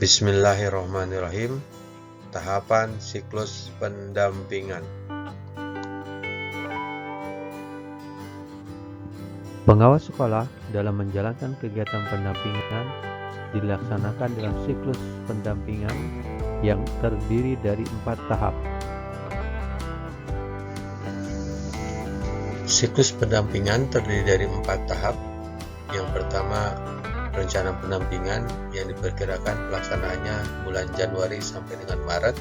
Bismillahirrahmanirrahim. Tahapan siklus pendampingan. Pengawas sekolah dalam menjalankan kegiatan pendampingan dilaksanakan dalam siklus pendampingan yang terdiri dari 4 tahap. Siklus pendampingan terdiri dari 4 tahap. Yang pertama, rencana pendampingan yang diperkirakan pelaksanaannya bulan Januari sampai dengan Maret.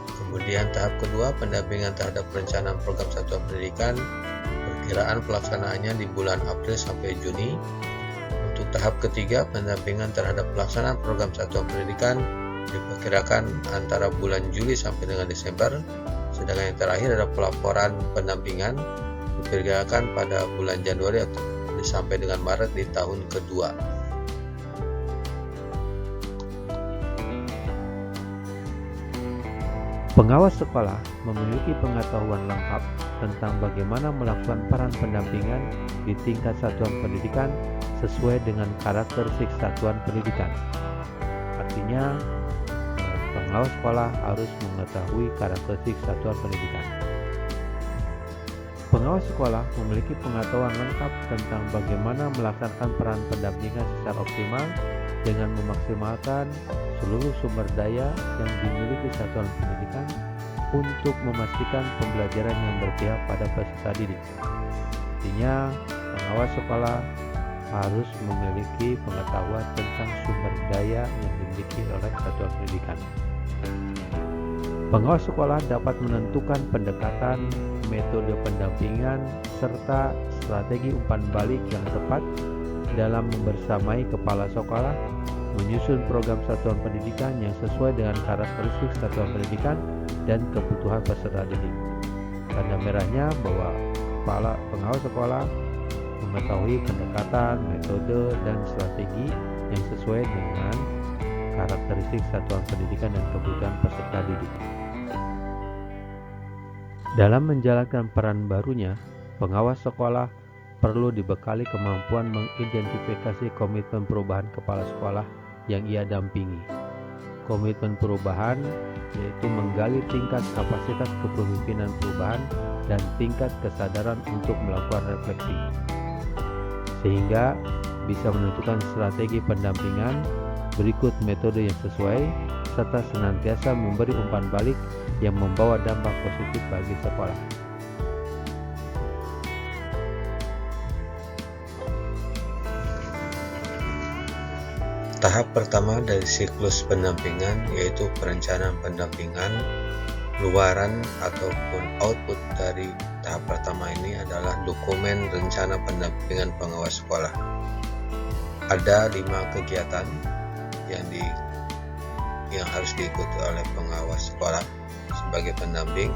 Kemudian tahap kedua, pendampingan terhadap perencanaan program satuan pendidikan, perkiraan pelaksanaannya di bulan April sampai Juni. Untuk tahap ketiga, pendampingan terhadap pelaksanaan program satuan pendidikan diperkirakan antara bulan Juli sampai dengan Desember. Sedangkan yang terakhir adalah pelaporan pendampingan diperkirakan pada bulan Januari sampai dengan Maret di tahun kedua. Pengawas sekolah memiliki pengetahuan lengkap tentang bagaimana melakukan peran pendampingan di tingkat satuan pendidikan sesuai dengan karakteristik satuan pendidikan. Artinya, pengawas sekolah harus mengetahui karakteristik satuan pendidikan. Pengawas sekolah memiliki pengetahuan lengkap tentang bagaimana melaksanakan peran pendampingan secara optimal dengan memaksimalkan seluruh sumber daya yang dimiliki satuan pendidikan untuk memastikan pembelajaran yang berpihak pada peserta didik. Artinya, pengawas sekolah harus memiliki pengetahuan tentang sumber daya yang dimiliki oleh satuan pendidikan. Pengawas sekolah dapat menentukan pendekatan, metode pendampingan, serta strategi umpan balik yang tepat dalam membersamai kepala sekolah, menyusun program satuan pendidikan yang sesuai dengan karakteristik satuan pendidikan dan kebutuhan peserta didik. Tanda merahnya bahwa kepala pengawas sekolah mengetahui pendekatan, metode, dan strategi yang sesuai dengan karakteristik satuan pendidikan dan kebutuhan peserta didik. Dalam menjalankan peran barunya, pengawas sekolah perlu dibekali kemampuan mengidentifikasi komitmen perubahan kepala sekolah yang ia dampingi. Komitmen perubahan yaitu menggali tingkat kapasitas kepemimpinan perubahan dan tingkat kesadaran untuk melakukan refleksi, sehingga bisa menentukan strategi pendampingan berikut metode yang sesuai, serta senantiasa memberi umpan balik yang membawa dampak positif bagi sekolah. Tahap pertama dari siklus pendampingan yaitu perencanaan pendampingan. Luaran ataupun output dari tahap pertama ini adalah dokumen rencana pendampingan pengawas sekolah. Ada 5 kegiatan yang harus diikuti oleh pengawas sekolah sebagai pendamping.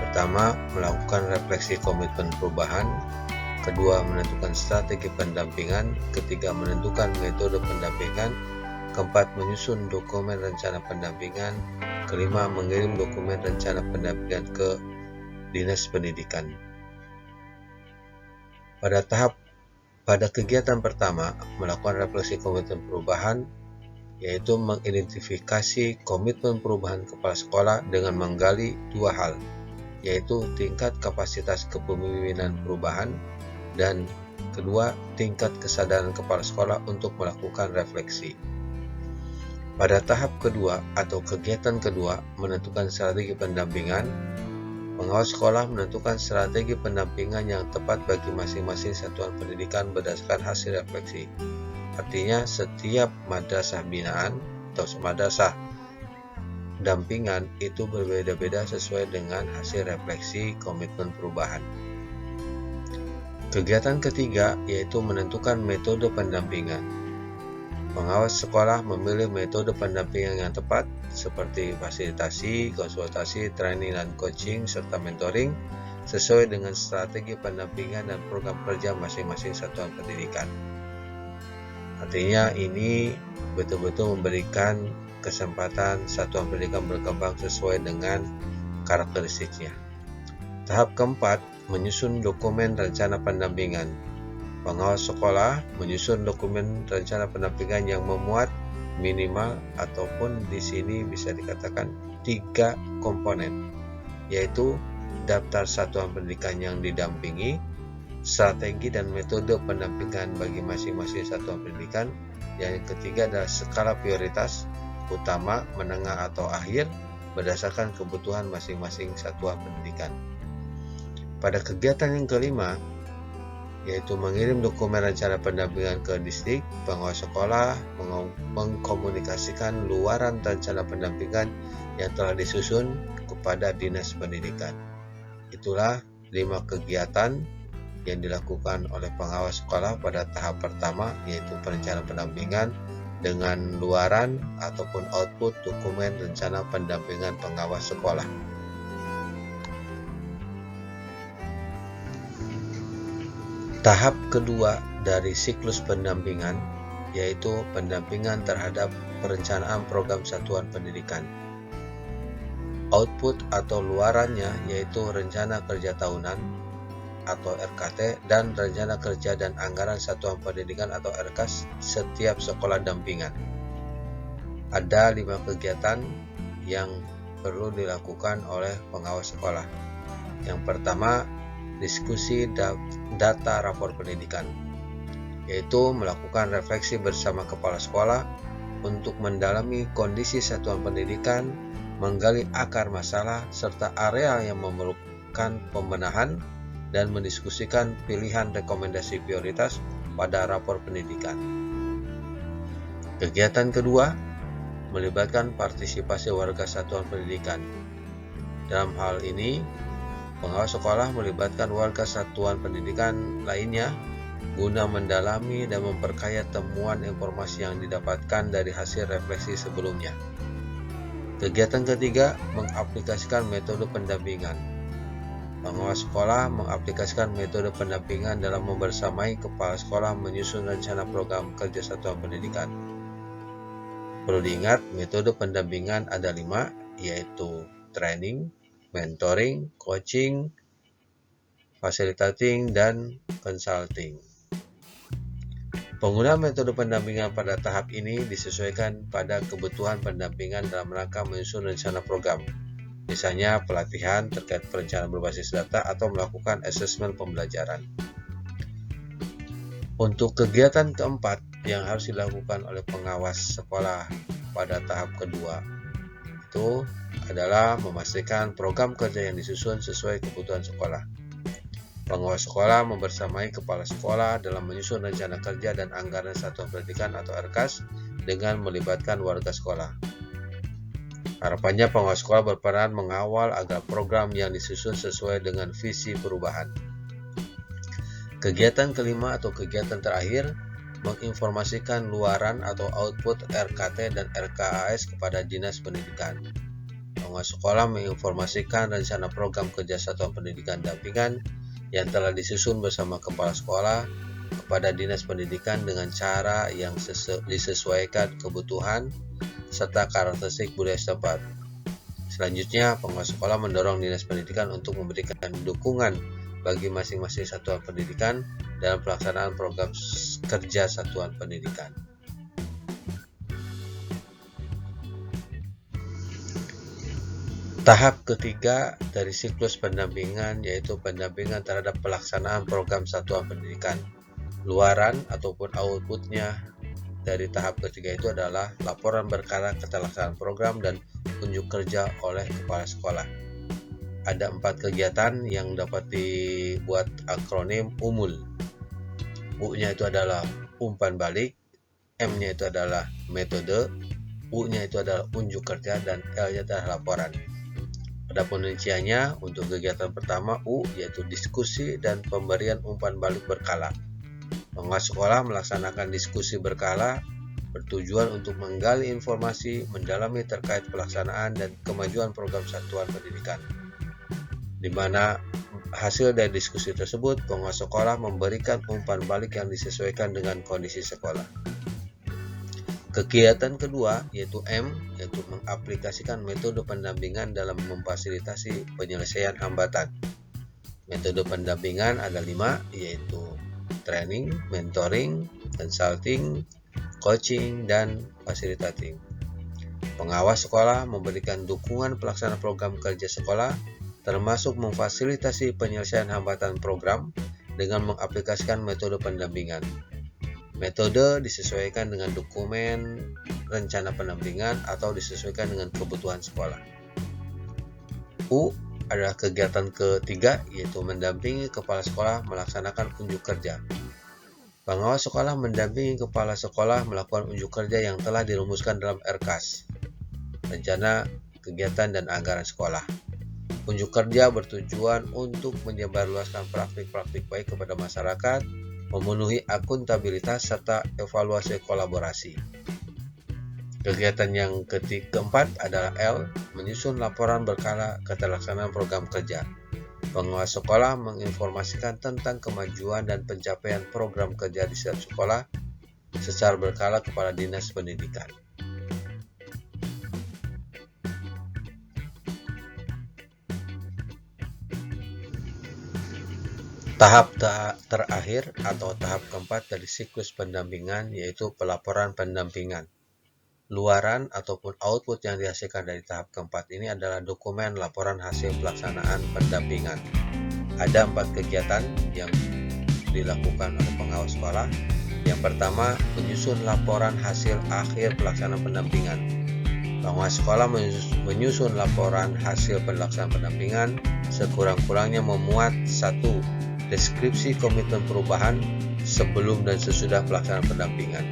Pertama, melakukan refleksi komitmen perubahan. Kedua, menentukan strategi pendampingan. Ketiga, menentukan metode pendampingan. Keempat, menyusun dokumen rencana pendampingan. Kelima, mengirim dokumen rencana pendampingan ke Dinas Pendidikan. Pada kegiatan pertama, melakukan refleksi komitmen perubahan, yaitu mengidentifikasi komitmen perubahan kepala sekolah dengan menggali 2 hal, yaitu tingkat kapasitas kepemimpinan perubahan dan kedua, tingkat kesadaran kepala sekolah untuk melakukan refleksi. Pada tahap kedua atau kegiatan kedua, menentukan strategi pendampingan, pengawas sekolah menentukan strategi pendampingan yang tepat bagi masing-masing satuan pendidikan berdasarkan hasil refleksi. Artinya, setiap madrasah binaan atau madrasah pendampingan itu berbeda-beda sesuai dengan hasil refleksi komitmen perubahan. Kegiatan ketiga yaitu menentukan metode pendampingan. Pengawas sekolah memilih metode pendampingan yang tepat seperti fasilitasi, konsultasi, training dan coaching, serta mentoring sesuai dengan strategi pendampingan dan program kerja masing-masing satuan pendidikan. Artinya ini betul-betul memberikan kesempatan satuan pendidikan berkembang sesuai dengan karakteristiknya. Tahap keempat, menyusun dokumen rencana pendampingan. Pengawas sekolah menyusun dokumen rencana pendampingan yang memuat minimal ataupun di sini bisa dikatakan 3 komponen, yaitu daftar satuan pendidikan yang didampingi, strategi dan metode pendampingan bagi masing-masing satuan pendidikan. Yang ketiga adalah skala prioritas, utama, menengah atau akhir, berdasarkan kebutuhan masing-masing satuan pendidikan. Pada kegiatan yang kelima, yaitu mengirim dokumen rencana pendampingan ke distrik, pengawas sekolah mengkomunikasikan luaran rencana pendampingan yang telah disusun kepada Dinas Pendidikan. Itulah 5 kegiatan yang dilakukan oleh pengawas sekolah pada tahap pertama, yaitu perencanaan pendampingan dengan luaran ataupun output dokumen rencana pendampingan pengawas sekolah. Tahap kedua dari siklus pendampingan, yaitu pendampingan terhadap perencanaan program satuan pendidikan. Output atau luarannya yaitu rencana kerja tahunan atau RKT dan rencana kerja dan anggaran satuan pendidikan atau RKAS setiap sekolah dampingan. Ada 5 kegiatan yang perlu dilakukan oleh pengawas sekolah. Yang pertama, diskusi data rapor pendidikan, yaitu melakukan refleksi bersama kepala sekolah untuk mendalami kondisi satuan pendidikan, menggali akar masalah serta area yang memerlukan pembenahan, dan mendiskusikan pilihan rekomendasi prioritas pada rapor pendidikan. Kegiatan kedua, melibatkan partisipasi warga satuan pendidikan. Dalam hal ini, pengawas sekolah melibatkan warga satuan pendidikan lainnya guna mendalami dan memperkaya temuan informasi yang didapatkan dari hasil refleksi sebelumnya. Kegiatan ketiga, mengaplikasikan metode pendampingan. Pengawas sekolah mengaplikasikan metode pendampingan dalam membersamai kepala sekolah menyusun rencana program kerja satuan pendidikan. Perlu diingat, metode pendampingan ada 5, yaitu training, mentoring, coaching, facilitating, dan consulting. Penggunaan metode pendampingan pada tahap ini disesuaikan pada kebutuhan pendampingan dalam rangka menyusun rencana program, misalnya pelatihan terkait perencanaan berbasis data atau melakukan asesmen pembelajaran. Untuk kegiatan keempat yang harus dilakukan oleh pengawas sekolah pada tahap kedua, itu adalah memastikan program kerja yang disusun sesuai kebutuhan sekolah. Pengawas sekolah membersamai kepala sekolah dalam menyusun rencana kerja dan anggaran satuan pendidikan atau RKAS dengan melibatkan warga sekolah. Harapannya pengawas sekolah berperan mengawal agar program yang disusun sesuai dengan visi perubahan. Kegiatan kelima atau kegiatan terakhir, menginformasikan luaran atau output RKT dan RKAS kepada Dinas Pendidikan. Pengawas sekolah menginformasikan rencana program kerja satuan pendidikan dampingan yang telah disusun bersama kepala sekolah kepada Dinas Pendidikan dengan cara yang disesuaikan kebutuhan serta karakteristik budaya setempat. Selanjutnya, pengawas sekolah mendorong Dinas Pendidikan untuk memberikan dukungan bagi masing-masing satuan pendidikan dalam pelaksanaan program kerja satuan pendidikan. Tahap ketiga dari siklus pendampingan yaitu pendampingan terhadap pelaksanaan program satuan pendidikan. Luaran ataupun outputnya dari tahap ketiga itu adalah laporan berkala keterlaksanaan program dan unjuk kerja oleh kepala sekolah. Ada 4 kegiatan yang dapat dibuat akronim UMUL. U-nya itu adalah umpan balik, M-nya itu adalah metode, U-nya itu adalah unjuk kerja, dan L-nya adalah laporan. Pada perinciannya, untuk kegiatan pertama U yaitu diskusi dan pemberian umpan balik berkala. Pengawas sekolah melaksanakan diskusi berkala bertujuan untuk menggali informasi mendalami terkait pelaksanaan dan kemajuan program satuan pendidikan. Di mana hasil dari diskusi tersebut, pengawas sekolah memberikan umpan balik yang disesuaikan dengan kondisi sekolah. Kegiatan kedua yaitu M, yaitu mengaplikasikan metode pendampingan dalam memfasilitasi penyelesaian hambatan. Metode pendampingan ada 5, yaitu training, mentoring, consulting, coaching, dan fasilitating. Pengawas sekolah memberikan dukungan pelaksanaan program kerja sekolah, termasuk memfasilitasi penyelesaian hambatan program dengan mengaplikasikan metode pendampingan. Metode disesuaikan dengan dokumen rencana pendampingan atau disesuaikan dengan kebutuhan sekolah. U adalah kegiatan ketiga, yaitu mendampingi kepala sekolah melaksanakan unjuk kerja. Pengawas sekolah mendampingi kepala sekolah melakukan unjuk kerja yang telah dirumuskan dalam RKAS, rencana kegiatan dan anggaran sekolah. Unjuk kerja bertujuan untuk menyebarluaskan praktik-praktik baik kepada masyarakat, memenuhi akuntabilitas, serta evaluasi kolaborasi. Kegiatan yang keempat adalah L, menyusun laporan berkala keterlaksanaan program kerja. Pengawas sekolah menginformasikan tentang kemajuan dan pencapaian program kerja di setiap sekolah secara berkala kepada Dinas Pendidikan. Tahap terakhir atau tahap keempat dari siklus pendampingan yaitu pelaporan pendampingan. Luaran ataupun output yang dihasilkan dari tahap keempat ini adalah dokumen laporan hasil pelaksanaan pendampingan. Ada 4 kegiatan yang dilakukan oleh pengawas sekolah. Yang pertama, menyusun laporan hasil akhir pelaksanaan pendampingan. Pengawas sekolah menyusun laporan hasil pelaksanaan pendampingan, sekurang-kurangnya memuat 1. Deskripsi komitmen perubahan sebelum dan sesudah pelaksanaan pendampingan.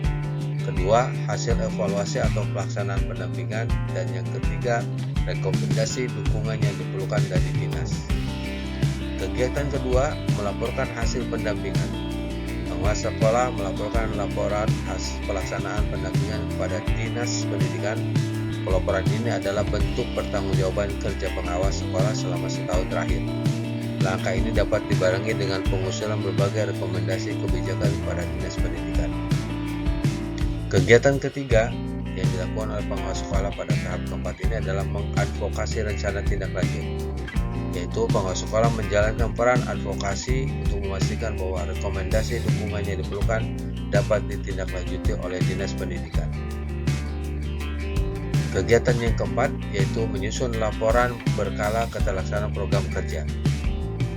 Kedua, hasil evaluasi atau pelaksanaan pendampingan. Dan yang ketiga, rekomendasi dukungan yang diperlukan dari dinas. Kegiatan kedua, melaporkan hasil pendampingan. Pengawas sekolah melaporkan laporan hasil pelaksanaan pendampingan kepada Dinas Pendidikan. Pelaporan ini adalah bentuk pertanggungjawaban kerja pengawas sekolah selama setahun terakhir. Langkah ini dapat dibarengi dengan pengusulan berbagai rekomendasi kebijakan kepada Dinas Pendidikan. Kegiatan ketiga yang dilakukan oleh pengawas sekolah pada tahap keempat ini adalah mengadvokasi rencana tindak lanjut, yaitu pengawas sekolah menjalankan peran advokasi untuk memastikan bahwa rekomendasi dukungan yang diperlukan dapat ditindaklanjuti oleh Dinas Pendidikan. Kegiatan yang keempat yaitu menyusun laporan berkala keterlaksanaan program kerja.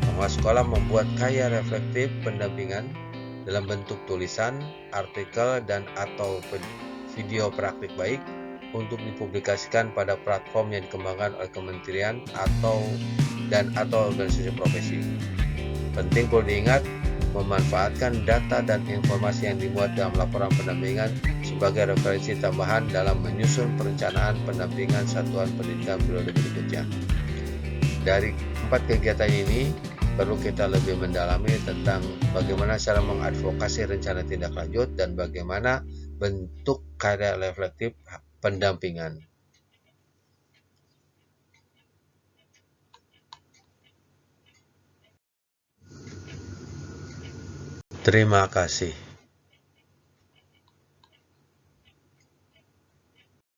Pengawas sekolah membuat karya reflektif pendampingan dalam bentuk tulisan, artikel, dan atau video praktik baik untuk dipublikasikan pada platform yang dikembangkan oleh kementerian atau organisasi profesi. Penting perlu diingat, memanfaatkan data dan informasi yang dimuat dalam laporan pendampingan sebagai referensi tambahan dalam menyusun perencanaan pendampingan satuan pendidikan periode berikutnya. Dari 4 kegiatan ini, perlu kita lebih mendalami tentang bagaimana cara mengadvokasi rencana tindak lanjut dan bagaimana bentuk karya reflektif pendampingan. Terima kasih.